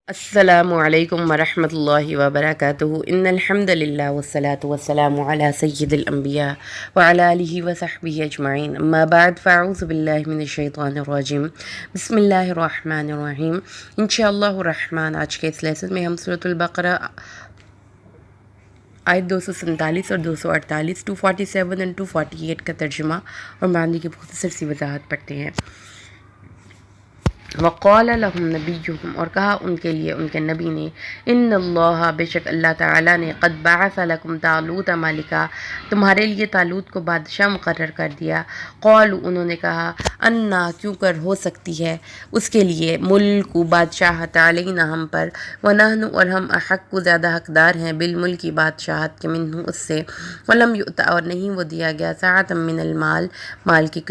السلام علیکم ورحمۃ اللہ وبرکاتہ ان الحمد للہ والصلاة والسلام علی سید الانبیاء وعلی آلہ وصحبہ اجمعین اما بعد فاعوذ باللہ من الشیطان الرجیم بسم اللہ الرحمن الرحیم انشاءاللہ الرحمن آج کے اس لیسن میں ہم سورۃ البقرہ آیت 247 اور 248 247 اور 248 کا ترجمہ اور معنی کی مختصر سی وضاحت پڑھتے ہیں۔ وقال لهم نبیہم، اور کہا ان کے لیے ان کے نبی نے، ان اللہ، بے شک اللہ تعالیٰ نے، قد بعث لکم طالوت ملکا، تمہارے لیے طالوت کو بادشاہ مقرر کر دیا۔ قالوا، انہوں نے کہا، انا، کیوں کر ہو سکتی ہے اس کے لیے، ملک بادشاہت، علینا ہم پر، ونحن، اور ہم، احق زیادہ حقدار ہیں، بالملک بادشاہت کے، منہ اس سے، ولم یؤت، اور نہیں وہ دیا گیا، سعۃ من المال، مال کی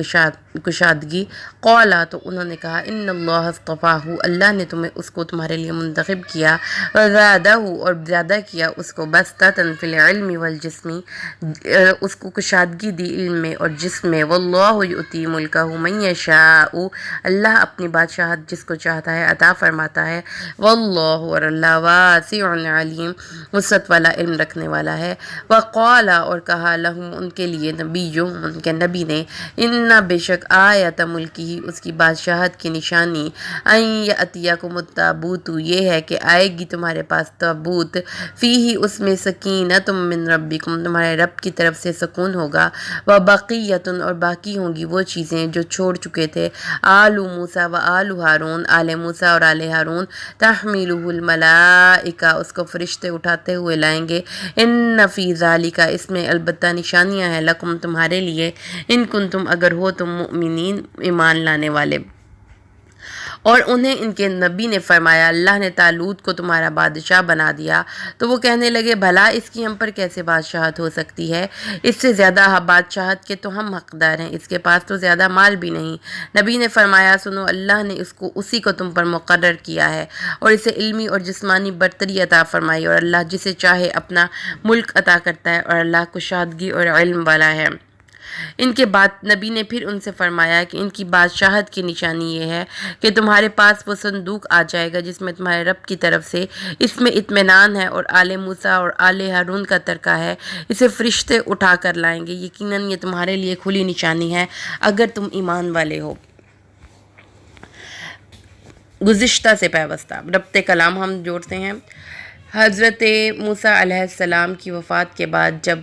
کشادگی۔ قالا، تو انہوں نے کہا، ان اللہ اصطفاہ، اللہ نے اس کو تمہارے لیے منتخب کیا، وزادہ، اور زیادہ کیا اس کو، بسطۃ فی العلم والجسم، اس کو کشادگی دی علم میں اور جسم میں، واللہ یؤتی ملکہ من یشاء، اللہ اپنی بادشاہت جس کو چاہتا ہے عطا فرماتا ہے، واللہ، اور اللہ، واسع علیم، وسعت والا علم رکھنے والا ہے۔ وقال، اور کہا، لہم، ان کے لیے، نبیہم، ان کے نبی نے، ان، بے شک، آیت ملکی، اس کی بادشاہت کی نشانی، ان یأتیکم التابوت، یہ ہے کہ آئے گی تمہارے پاس تابوت، فیہ، اس میں، سکینۃ من ربکم، تمہارے رب کی طرف سے سکون ہوگا، وبقیۃ، اور باقی ہوں گی وہ چیزیں جو چھوڑ چکے تھے، آل موسیٰ و آل ہارون، آل موسیٰ اور آل ہارون، تحملہ الملائکہ، اس کو فرشتے اٹھاتے ہوئے لائیں گے، ان فی ذالک، اس میں البتہ نشانیاں ہیں، لکم، تمہارے لیے، ان کنتم، اگر ہو تم، مؤمنین، ایمان لانے والے۔ اور انہیں ان کے نبی نے فرمایا، اللہ نے طالوت کو تمہارا بادشاہ بنا دیا، تو وہ کہنے لگے، بھلا اس کی ہم پر کیسے بادشاہت ہو سکتی ہے؟ اس سے زیادہ بادشاہت کے تو ہم حقدار ہیں، اس کے پاس تو زیادہ مال بھی نہیں۔ نبی نے فرمایا، سنو، اللہ نے اسی کو تم پر مقرر کیا ہے، اور اسے علمی اور جسمانی برتری عطا فرمائی، اور اللہ جسے چاہے اپنا ملک عطا کرتا ہے، اور اللہ کشادگی اور علم والا ہے۔ ان کے بعد نبی نے پھر ان سے فرمایا کہ ان کی بادشاہت کی نشانی یہ ہے کہ تمہارے پاس وہ صندوق آ جائے گا جس میں تمہارے رب کی طرف سے، اس میں اطمینان ہے، اور آل موسیٰ اور آل ہارون کا ترکہ ہے، اسے فرشتے اٹھا کر لائیں گے، یقیناً یہ تمہارے لیے کھلی نشانی ہے اگر تم ایمان والے ہو۔ گزشتہ سے پیوستہ ربط کلام ہم جوڑتے ہیں۔ حضرت موسیٰ علیہ السلام کی وفات کے بعد جب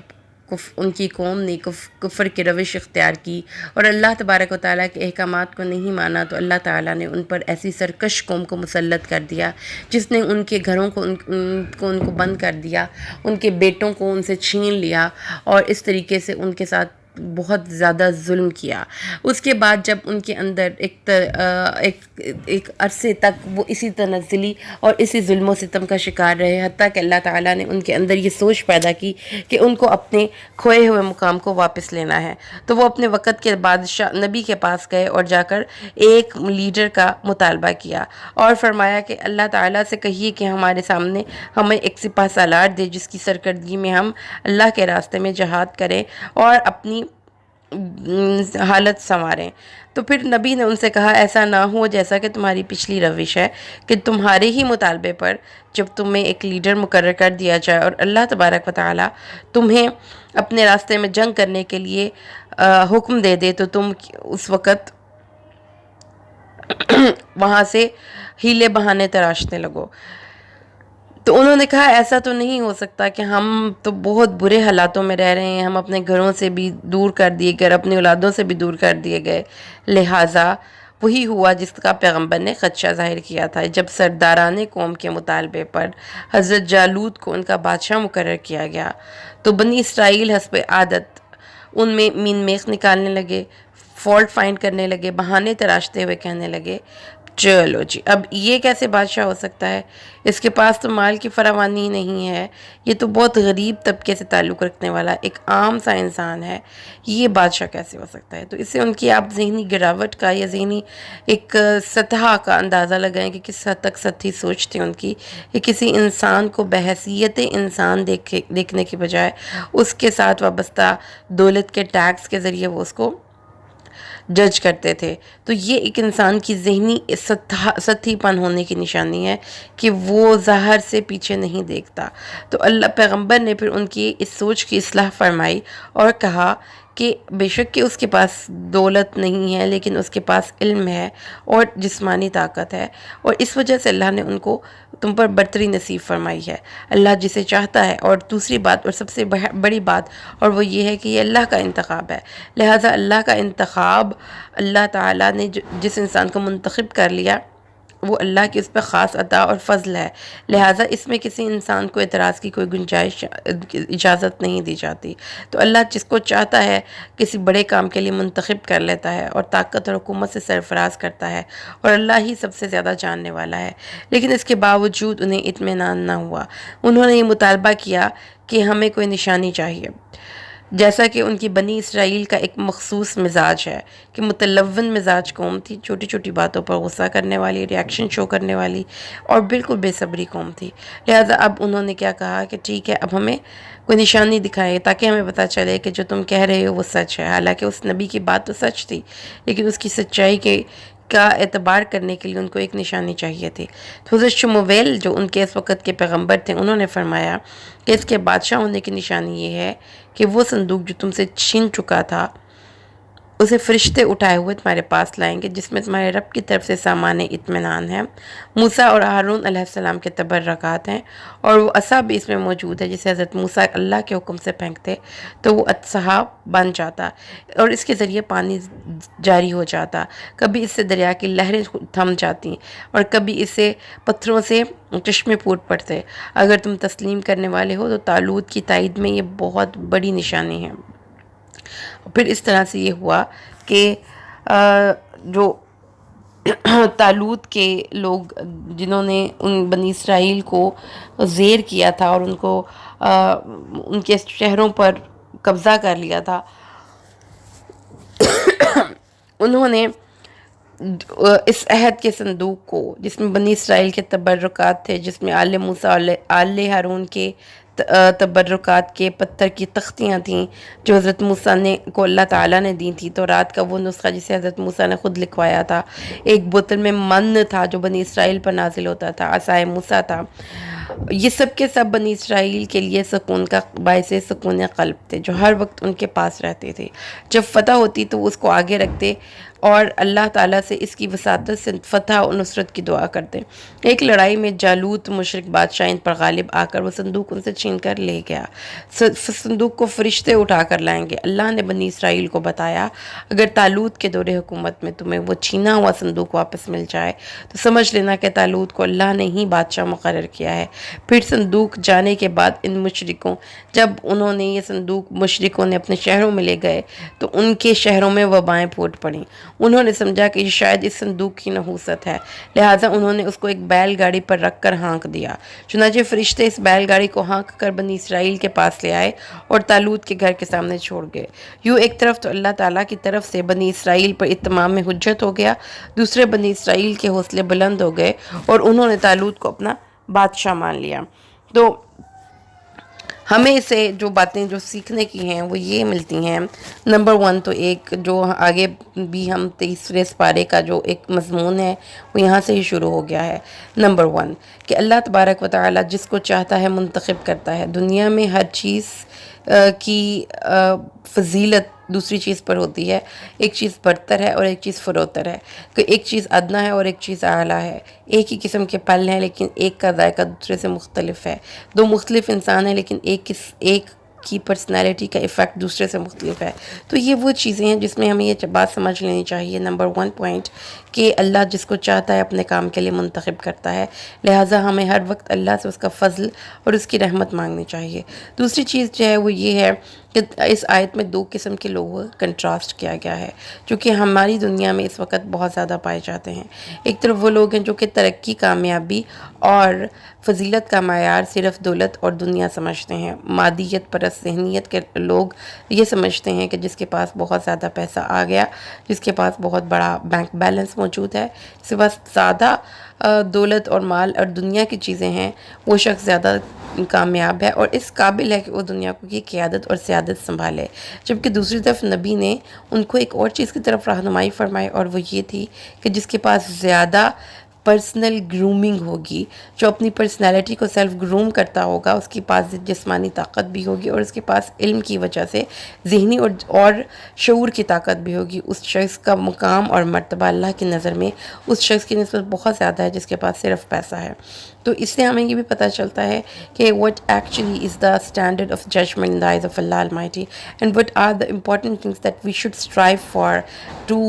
ان کی قوم نے کفر کی روش اختیار کی اور اللہ تبارک و تعالیٰ کے احکامات کو نہیں مانا، تو اللہ تعالیٰ نے ان پر ایسی سرکش قوم کو مسلط کر دیا جس نے ان کے گھروں کو ان کو بند کر دیا، ان کے بیٹوں کو ان سے چھین لیا، اور اس طریقے سے ان کے ساتھ بہت زیادہ ظلم کیا۔ اس کے بعد جب ان کے اندر ایک عرصے تک وہ اسی تنزلی اور اسی ظلم و ستم کا شکار رہے، حتیٰ کہ اللہ تعالیٰ نے ان کے اندر یہ سوچ پیدا کی کہ ان کو اپنے کھوئے ہوئے مقام کو واپس لینا ہے، تو وہ اپنے وقت کے بادشاہ نبی کے پاس گئے اور جا کر ایک لیڈر کا مطالبہ کیا اور فرمایا کہ اللہ تعالیٰ سے کہیے کہ ہمارے سامنے ہمیں ایک سپہ سالار دے جس کی سرکردگی میں ہم اللہ کے راستے میں جہاد کریں اور اپنی حالت سنواریں۔ تو پھر نبی نے ان سے کہا، ایسا نہ ہو جیسا کہ تمہاری پچھلی روش ہے کہ تمہارے ہی مطالبے پر جب تمہیں ایک لیڈر مقرر کر دیا جائے اور اللہ تبارک و تعالیٰ تمہیں اپنے راستے میں جنگ کرنے کے لیے حکم دے دے تو تم اس وقت وہاں سے ہیلے بہانے تراشنے لگو۔ تو انہوں نے کہا، ایسا تو نہیں ہو سکتا کہ ہم تو بہت برے حالاتوں میں رہ رہے ہیں، ہم اپنے گھروں سے بھی دور کر دیے گئے، اپنی اولادوں سے بھی دور کر دیے گئے، لہٰذا وہی ہوا جس کا پیغمبر نے خدشہ ظاہر کیا تھا جب سرداران قوم کے مطالبے پر حضرت جالوت کو ان کا بادشاہ مقرر کیا گیا، تو بنی اسرائیل حسب عادت ان میں مین میخ نکالنے لگے، فالٹ فائنڈ کرنے لگے، بہانے تراشتے ہوئے کہنے لگے، چلو جی، اب یہ کیسے بادشاہ ہو سکتا ہے؟ اس کے پاس تو مال کی فراوانی نہیں ہے، یہ تو بہت غریب طبقے سے تعلق رکھنے والا ایک عام سا انسان ہے، یہ بادشاہ کیسے ہو سکتا ہے؟ تو اس سے ان کی آپ ذہنی گراوٹ کا یا ذہنی ایک سطح کا اندازہ لگائیں کہ کس حد تک سطحی سوچ تھی ان کی، کہ کسی انسان کو بحیثیت انسان دیکھنے کی بجائے اس کے ساتھ وابستہ دولت کے ٹیکس کے ذریعے وہ اس کو جج کرتے تھے۔ تو یہ ایک انسان کی ذہنی سطحی پن ہونے کی نشانی ہے کہ وہ ظاہر سے پیچھے نہیں دیکھتا۔ تو اللہ پیغمبر نے پھر ان کی اس سوچ کی اصلاح فرمائی اور کہا کہ بے شک کہ اس کے پاس دولت نہیں ہے، لیکن اس کے پاس علم ہے اور جسمانی طاقت ہے، اور اس وجہ سے اللہ نے ان کو تم پر برتری نصیب فرمائی ہے۔ اللہ جسے چاہتا ہے، اور دوسری بات اور سب سے بڑی بات اور وہ یہ ہے کہ یہ اللہ کا انتخاب ہے، لہٰذا اللہ کا انتخاب، اللہ تعالیٰ نے جس انسان کو منتخب کر لیا وہ اللہ کی اس پہ خاص عطا اور فضل ہے، لہٰذا اس میں کسی انسان کو اعتراض کی کوئی گنجائش اجازت نہیں دی جاتی۔ تو اللہ جس کو چاہتا ہے کسی بڑے کام کے لیے منتخب کر لیتا ہے اور طاقت اور حکومت سے سرفراز کرتا ہے، اور اللہ ہی سب سے زیادہ جاننے والا ہے۔ لیکن اس کے باوجود انہیں اطمینان نہ ہوا، انہوں نے یہ مطالبہ کیا کہ ہمیں کوئی نشانی چاہیے، جیسا کہ ان کی بنی اسرائیل کا ایک مخصوص مزاج ہے کہ متلون مزاج قوم تھی، چھوٹی چھوٹی باتوں پر غصہ کرنے والی، ریاکشن شو کرنے والی، اور بالکل بے صبری قوم تھی۔ لہٰذا اب انہوں نے کیا کہا کہ ٹھیک ہے، اب ہمیں کوئی نشانی دکھائے تاکہ ہمیں پتہ چلے کہ جو تم کہہ رہے ہو وہ سچ ہے۔ حالانکہ اس نبی کی بات تو سچ تھی، لیکن اس کی سچائی کا اعتبار کرنے کے لیے ان کو ایک نشانی چاہیے تھی۔ تو حضرت شمویل جو ان کے اس وقت کے پیغمبر تھے، انہوں نے فرمایا کہ اس کے بادشاہ ہونے کی نشانی یہ ہے کہ وہ صندوق جو تم سے چھین چکا تھا اسے فرشتے اٹھائے ہوئے تمہارے پاس لائیں گے، جس میں تمہارے رب کی طرف سے سامان اطمینان ہے، موسیٰ اور ہارون علیہ السلام کے تبرکات ہیں، اور وہ عصا بھی اس میں موجود ہے جسے حضرت موسیٰ اللہ کے حکم سے پھینکتے تو وہ سحاب بن جاتا اور اس کے ذریعے پانی جاری ہو جاتا۔ کبھی اس سے دریا کی لہریں تھم جاتی اور کبھی اس سے پتھروں سے چشمے پھوٹ پڑتے۔ اگر تم تسلیم کرنے والے ہو تو طالوت کی تائید میں یہ بہت بڑی نشانی ہے۔ پھر اس طرح سے یہ ہوا کہ جو طالوت کے لوگ جنہوں نے ان بنی اسرائیل کو زیر کیا تھا اور ان کو ان کے شہروں پر قبضہ کر لیا تھا، انہوں نے اس عہد کے صندوق کو، جس میں بنی اسرائیل کے تبرکات تھے، جس میں آل موسیٰ اور آل ہارون کے تبرکات کے پتھر کی تختیاں تھیں جو حضرت موسیٰ کو اللہ تعالیٰ نے دی تھی، تو رات کا وہ نسخہ جسے حضرت موسیٰ نے خود لکھوایا تھا، ایک بوتل میں من تھا جو بنی اسرائیل پر نازل ہوتا تھا، عصائے موسیٰ تھا، یہ سب کے سب بنی اسرائیل کے لیے سکون کا باعث سکون قلب تھے جو ہر وقت ان کے پاس رہتے تھے۔ جب فتح ہوتی تو وہ اس کو آگے رکھتے اور اللہ تعالیٰ سے اس کی وساطت سے فتح و نصرت کی دعا کرتے۔ ایک لڑائی میں جالوت مشرک بادشاہ ان پر غالب آ کر وہ صندوق ان سے چھین کر لے گیا۔ صندوق کو فرشتے اٹھا کر لائیں گے۔ اللہ نے بنی اسرائیل کو بتایا اگر طالوت کے دور حکومت میں تمہیں وہ چھینا ہوا صندوق واپس مل جائے تو سمجھ لینا کہ طالوت کو اللہ نے ہی بادشاہ مقرر کیا ہے۔ پھر صندوق جانے کے بعد ان مشرکوں، جب انہوں نے یہ صندوق مشرکوں نے اپنے شہروں میں لے گئے تو ان کے شہروں میں وبائیں پھوٹ پڑیں۔ انہوں نے سمجھا کہ یہ شاید اس صندوق کی نحوست ہے، لہٰذا انہوں نے اس کو ایک بیل گاڑی پر رکھ کر ہانک دیا۔ چنانچہ فرشتے اس بیل گاڑی کو ہانک کر بنی اسرائیل کے پاس لے آئے اور طالوت کے گھر کے سامنے چھوڑ گئے۔ یوں ایک طرف تو اللہ تعالیٰ کی طرف سے بنی اسرائیل پر اتمام حجت ہو گیا، دوسرے بنی اسرائیل کے حوصلے بلند ہو گئے اور انہوں نے طالوت کو اپنا بادشاہ مان لیا۔ تو ہمیں اسے جو باتیں جو سیکھنے کی ہیں وہ یہ ملتی ہیں، نمبر 1 تو ایک جو آگے بھی ہم 23ویں سپارے کا جو ایک مضمون ہے وہ یہاں سے ہی شروع ہو گیا ہے۔ نمبر 1 کہ اللہ تبارک و تعالیٰ جس کو چاہتا ہے منتخب کرتا ہے۔ دنیا میں ہر چیز کی فضیلت دوسری چیز پر ہوتی ہے، ایک چیز برتر ہے اور ایک چیز فروتر ہے، کہ ایک چیز ادنا ہے اور ایک چیز اعلیٰ ہے، ایک ہی قسم کے پھل ہیں لیکن ایک کا ذائقہ دوسرے سے مختلف ہے، دو مختلف انسان ہیں لیکن ایک کی پرسنالٹی کا ایفیکٹ دوسرے سے مختلف ہے۔ تو یہ وہ چیزیں ہیں جس میں ہمیں یہ بات سمجھ لینی چاہیے۔ نمبر 1 پوائنٹ کہ اللہ جس کو چاہتا ہے اپنے کام کے لیے منتخب کرتا ہے، لہٰذا ہمیں ہر وقت اللہ سے اس کا فضل اور اس کی رحمت مانگنی چاہیے۔ دوسری چیز جو ہے وہ یہ ہے کہ اس آیت میں 2 قسم کے لوگوں کا کنٹراسٹ کیا گیا ہے جو کہ ہماری دنیا میں اس وقت بہت زیادہ پائے جاتے ہیں۔ ایک طرف وہ لوگ ہیں جو کہ ترقی، کامیابی اور فضیلت کا معیار صرف دولت اور دنیا سمجھتے ہیں۔ مادیت پرست ذہنیت کے لوگ یہ سمجھتے ہیں کہ جس کے پاس بہت زیادہ پیسہ آ گیا، جس کے پاس بہت بڑا بینک بیلنس موجود ہے، جس کے پاس زیادہ دولت اور مال اور دنیا کی چیزیں ہیں، وہ شخص زیادہ کامیاب ہے اور اس قابل ہے کہ وہ دنیا کی قیادت اور سیادت سنبھالے، جبکہ دوسری طرف نبی نے ان کو ایک اور چیز کی طرف رہنمائی فرمائی، اور وہ یہ تھی کہ جس کے پاس زیادہ پرسنل گرومنگ ہوگی، جو اپنی پرسنالٹی کو سیلف گروم کرتا ہوگا، اس کے پاس جسمانی طاقت بھی ہوگی اور اس کے پاس علم کی وجہ سے ذہنی اور شعور کی طاقت بھی ہوگی، اس شخص کا مقام اور مرتبہ اللہ کی نظر میں اس شخص کی نسبت بہت زیادہ ہے جس کے پاس صرف پیسہ ہے۔ تو اس سے ہمیں یہ بھی پتہ چلتا ہے کہ what actually is the standard of judgment in the eyes of Allah Almighty and what are the important things that we should strive for to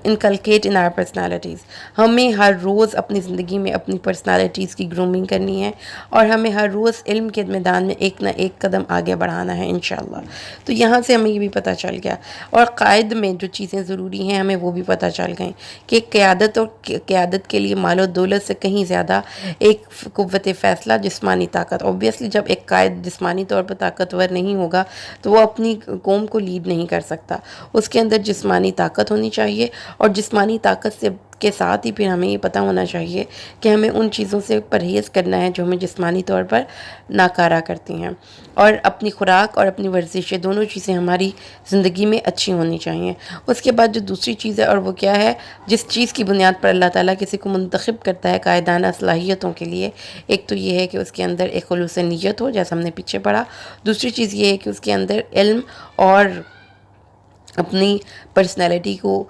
inculcate in our personalities۔ ہمیں ہر روز اپنی زندگی میں اپنی پرسنالٹیز کی گرومنگ کرنی ہے اور ہمیں ہر روز علم کے میدان میں ایک نہ ایک قدم آگے بڑھانا ہے انشاءاللہ۔ تو یہاں سے ہمیں یہ بھی پتہ چل گیا، اور قائد میں جو چیزیں ضروری ہیں ہمیں وہ بھی پتہ چل گئیں کہ قیادت کے لیے مال و دولت سے کہیں زیادہ ایک قوت فیصلہ، جسمانی طاقت۔ اوبویسلی جب ایک قائد جسمانی طور پر طاقتور نہیں ہوگا تو وہ اپنی قوم کو لیڈ نہیں کر سکتا، اس کے اندر جسمانی طاقت ہونی چاہیے، اور جسمانی طاقت کے ساتھ ہی پھر ہمیں یہ پتہ ہونا چاہیے کہ ہمیں ان چیزوں سے پرہیز کرنا ہے جو ہمیں جسمانی طور پر ناکارہ کرتی ہیں، اور اپنی خوراک اور اپنی ورزش، دونوں چیزیں ہماری زندگی میں اچھی ہونی چاہیے۔ اس کے بعد جو دوسری چیز ہے، اور وہ کیا ہے، جس چیز کی بنیاد پر اللہ تعالیٰ کسی کو منتخب کرتا ہے قائدانہ صلاحیتوں کے لیے، ایک تو یہ ہے کہ اس کے اندر ایک خلوص نیت ہو، جیسا ہم نے پیچھے پڑھا، دوسری چیز یہ ہے کہ اس کے اندر علم اور اپنی پرسنالٹی کو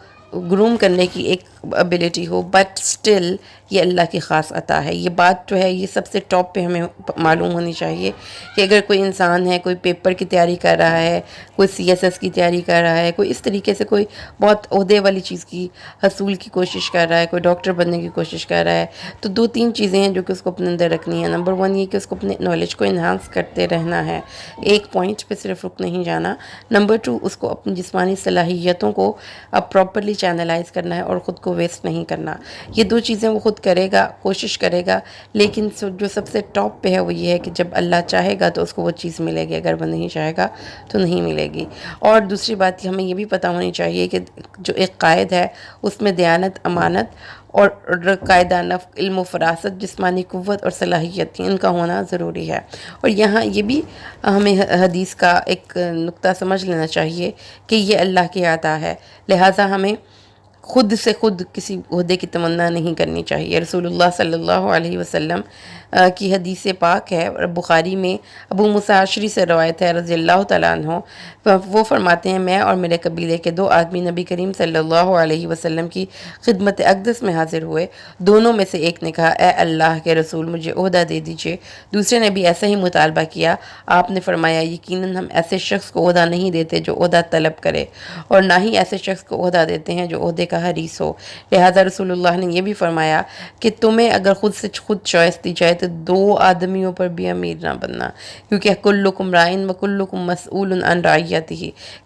گروم کرنے کی ایک ابیلٹی ہو، بٹ سٹل یہ اللہ کی خاص عطا ہے۔ یہ بات جو ہے یہ سب سے ٹاپ پہ ہمیں معلوم ہونی چاہیے کہ اگر کوئی انسان ہے، کوئی پیپر کی تیاری کر رہا ہے، کوئی CSS کی تیاری کر رہا ہے، کوئی اس طریقے سے کوئی بہت عہدے والی چیز کی حصول کی کوشش کر رہا ہے، کوئی ڈاکٹر بننے کی کوشش کر رہا ہے، تو 2-3 چیزیں ہیں جو کہ اس کو اپنے اندر رکھنی ہے۔ نمبر 1 یہ کہ اس کو اپنے نالج کو انہانس کرتے رہنا ہے، ایک پوائنٹ پہ صرف رک نہیں جانا۔ نمبر 2 اس کو اپنی جسمانی صلاحیتوں کو اب پراپرلی چینلائز کرنا ہے اور خود کو ویسٹ نہیں کرنا۔ یہ 2 چیزیں وہ خود کرے گا، کوشش کرے گا، لیکن جو سب سے ٹاپ پہ ہے وہ یہ ہے کہ جب اللہ چاہے گا تو اس کو وہ چیز ملے گی، اگر وہ نہیں چاہے گا تو نہیں ملے گی۔ اور دوسری بات ہمیں یہ بھی پتہ ہونی چاہیے کہ جو ایک قائد ہے اس میں دیانت، امانت اور قائدانہ علم و فراست، جسمانی قوت اور صلاحیت ان کا ہونا ضروری ہے۔ اور یہاں یہ بھی ہمیں حدیث کا ایک نقطہ سمجھ لینا چاہیے کہ یہ اللہ کی عطا ہے، لہٰذا ہمیں خود سے خود کسی عہدے کی تمنا نہیں کرنی چاہیے۔ رسول اللہ صلی اللہ علیہ وسلم کی حدیث پاک ہے، بخاری میں ابو موسیٰ اشعری سے روایت ہے رضی اللہ تعالیٰ عنہ، وہ فرماتے ہیں میں اور میرے قبیلے کے 2 آدمی نبی کریم صلی اللہ علیہ وسلم کی خدمت اقدس میں حاضر ہوئے، دونوں میں سے ایک نے کہا اے اللہ کے رسول مجھے عہدہ دے دیجئے، دوسرے نے بھی ایسا ہی مطالبہ کیا، آپ نے فرمایا یقیناً ہم ایسے شخص کو عہدہ نہیں دیتے جو عہدہ طلب کرے، اور نہ ہی ایسے شخص کو عہدہ دیتے ہیں جو عہدے کا حریص ہو۔ لہٰذا رسول اللہ نے یہ بھی فرمایا کہ تمہیں اگر خود سے خود چوائس دی جائے تو 2 آدمیوں پر بھی امیر نہ بننا، کیونکہ کلکم رائن وکلکم مسئول عن رعیتہ،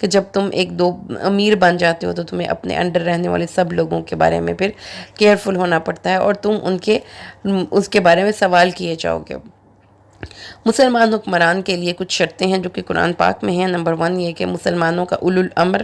کہ جب تم ایک 2 امیر بن جاتے ہو تو تمہیں اپنے انڈر رہنے والے سب لوگوں کے بارے میں پھر کیئرفل ہونا پڑتا ہے، اور تم اس کے بارے میں سوال کیے جاؤ گے۔ مسلمان حکمران کے لیے کچھ شرطیں ہیں جو کہ قرآن پاک میں ہیں۔ نمبر 1 یہ کہ مسلمانوں کا الامر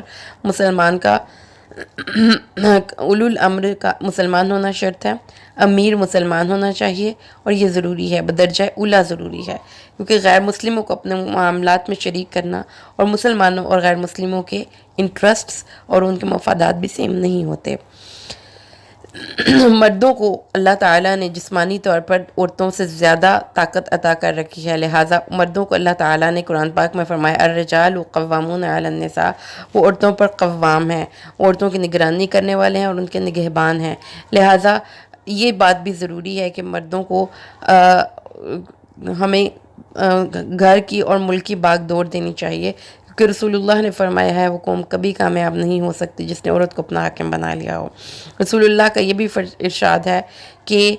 کا مسلمان ہونا شرط ہے، امیر مسلمان ہونا چاہیے، اور یہ ضروری ہے، بدرجہ اولا ضروری ہے، کیونکہ غیر مسلموں کو اپنے معاملات میں شریک کرنا اور مسلمانوں اور غیر مسلموں کے انٹرسٹس اور ان کے مفادات بھی سیم نہیں ہوتے۔ مردوں کو اللہ تعالیٰ نے جسمانی طور پر عورتوں سے زیادہ طاقت عطا کر رکھی ہے، لہٰذا مردوں کو اللہ تعالیٰ نے قرآن پاک میں فرمایا الرجال قوامون علی النساء، وہ عورتوں پر قوام ہیں، عورتوں کی نگرانی کرنے والے ہیں اور ان کے نگہبان ہیں، لہٰذا یہ بات بھی ضروری ہے کہ مردوں کو ہمیں گھر کی اور ملک کی باغ دوڑ دینی چاہیے، کہ رسول اللہ نے فرمایا ہے وہ قوم کبھی کامیاب نہیں ہو سکتی جس نے عورت کو اپنا حاکم بنا لیا ہو۔ رسول اللہ کا یہ بھی ارشاد ہے کہ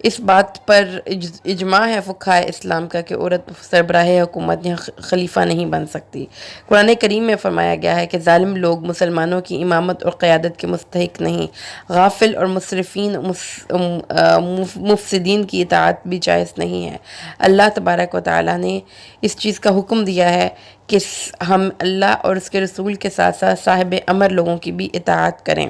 اس بات پر اجماع ہے فقہائے اسلام کا کہ عورت سربراہ حکومت یا خلیفہ نہیں بن سکتی۔ قرآن کریم میں فرمایا گیا ہے کہ ظالم لوگ مسلمانوں کی امامت اور قیادت کے مستحق نہیں، غافل اور مسرفین مفسدین کی اطاعت بھی جائز نہیں ہے۔ اللہ تبارک و تعالیٰ نے اس چیز کا حکم دیا ہے کہ ہم اللہ اور اس کے رسول کے ساتھ ساتھ صاحب امر لوگوں کی بھی اطاعت کریں۔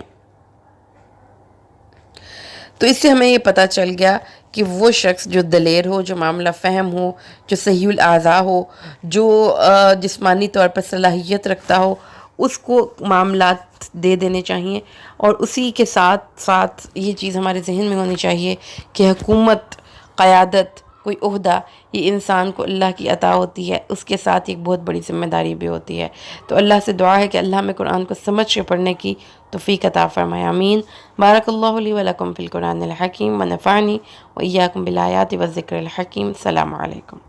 تو اس سے ہمیں یہ پتہ چل گیا کہ وہ شخص جو دلیر ہو، جو معاملہ فہم ہو، جو صحیح الاعضاء ہو، جو جسمانی طور پر صلاحیت رکھتا ہو، اس کو معاملات دے دینے چاہیے، اور اسی کے ساتھ ساتھ یہ چیز ہمارے ذہن میں ہونی چاہیے کہ حکومت، قیادت، کوئی عہدہ، یہ انسان کو اللہ کی عطا ہوتی ہے، اس کے ساتھ ایک بہت بڑی ذمہ داری بھی ہوتی ہے۔ تو اللہ سے دعا ہے کہ اللہ ہمیں قرآن کو سمجھ کے پڑھنے کی توفیق عطا فرمائے، آمین۔ بارک اللہ لی و لکم فی القرآن الحکیم ونفعنی و ایاکم بالآیات والذکر الحکیم۔ السلام علیکم۔